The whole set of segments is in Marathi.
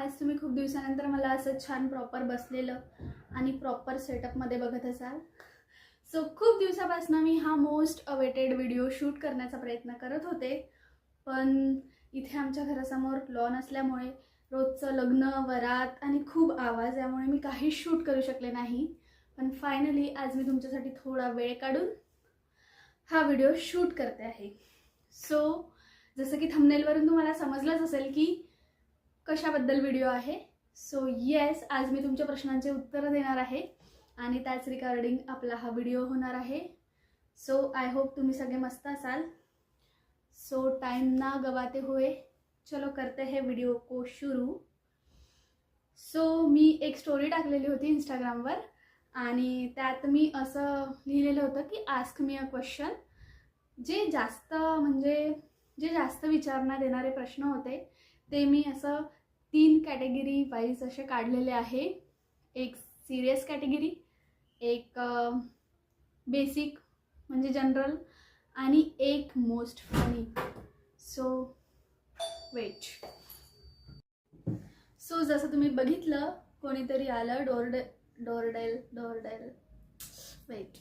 आज तुम्ही खूप दिवसानंतर मला असं छान प्रॉपर बसलेलं आणि प्रॉपर सेटअपमध्ये बघत असाल. सो खूप दिवसापासून मी हा मोस्ट अवेटेड व्हिडिओ शूट करण्याचा प्रयत्न करत होते, पण इथे आमच्या घरासमोर लॉन असल्यामुळे रोजचं लग्न वरात आणि खूप आवाज यामुळे मी काही शूट करू शकले नाही. पण फायनली आज मी तुमच्यासाठी थोडा वेळ काढून हा व्हिडिओ शूट करते आहे. सो जसं की थंबनेलवरून तुम्हाला समजलंच असेल की कशाबद्दल व्हिडिओ आहे. सो येस, आज मी तुमच्या प्रश्नांचे उत्तर देणार आहे आणि त्याच रिगार्डिंग आपला हा व्हिडिओ होणार आहे. सो आय होप तुम्ही सगळे मस्त असाल. सो टाइम ना गवाते हुए चलो करते हैं वीडियो को शुरू. सो मी एक स्टोरी टाकलेली होती इंस्टाग्रामवर आणि त्यात मी असं लिहिलेलं होतं की आस्क मी अ क्वेश्चन. जे जास्त विचारण्यात येणारे प्रश्न होते ते मी असं 3 कॅटेगरी वाईज असे काढलेले आहे. एक सिरियस कॅटेगरी, एक बेसिक म्हणजे जनरल आणि एक most funny. So wait. So जसं तुम्ही बघितलं कोणीतरी आलं डोरबेल वेट.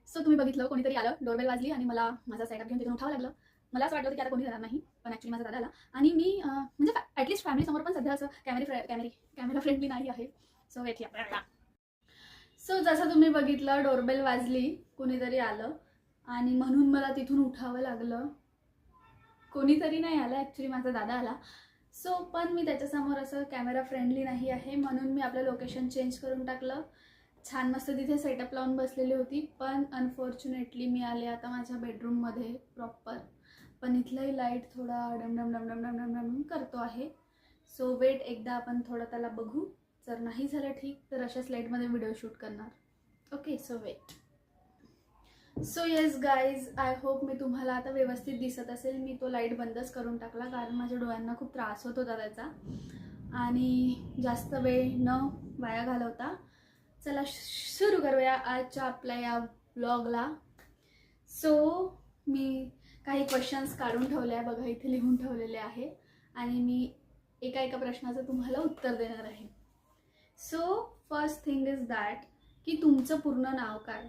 सो तुम्ही बघितलं कोणीतरी आलं, डोरबेल वाजली आणि मला माझा सेटअप घेऊन तिथून उठावं लागलं. मला असं वाटलं होतं की आता कोणी येणार नाही, पण ॲक्च्युली माझा दादा आला आणि मी म्हणजे ॲटलिस्ट फॅमिलीसमोर पण सध्या असं कॅमेरा फ्रेंडली नाही आहे. सो वेट या. सो जसं तुम्ही बघितलं डोरबेल वाजली, कोणीतरी आलं आणि म्हणून मला तिथून उठावं लागलं. कोणीतरी नाही आलं, ॲक्च्युली माझा दादा आला. सो पण मी त्याच्यासमोर असं कॅमेरा फ्रेंडली नाही आहे म्हणून मी आपलं लोकेशन चेंज करून टाकलं. छान मस्त तिथे सेटअप लावून बसलेली होती, पण अनफॉर्च्युनेटली मी आले आता माझ्या बेडरूममध्ये प्रॉपर. पण इथलाही लाईट थोडा डम करतो आहे. सो वेट, एकदा आपण थोडं त्याला बघू. जर नाही झालं ठीक तर अशाच लाईटमध्ये व्हिडिओ शूट करणार. Okay, so wait. So yes guys, I hope मी तुम्हाला आता व्यवस्थित दिसत असेल. मी तो लाईट बंदच करून टाकला कारण माझ्या डोळ्यांना खूप त्रास होत होता त्याचा आणि जास्त वेळ न वाया घालवता चला सुरू करूया आजच्या आपल्या या व्लॉगला. सो मी काही क्वेश्चन्स काढून ठेवले आहे बघा, इथे लिहून ठेवलेले आहे आणि मी एका प्रश्नाचं तुम्हाला उत्तर देणार आहे. So first thing is that की तुमचं पूर्ण नाव काय.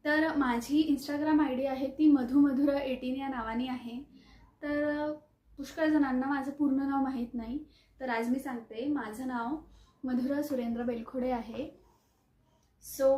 तर माझी इंस्टाग्राम ID आहे ती मधुमधुरा18 या नावाने आहे. तर पुष्कळ जणांना माझं पूर्ण नाव माहीत नाही, तर आज मी सांगते. माझं नाव मधुरा सुरेंद्र बेलखोडे आहे. सो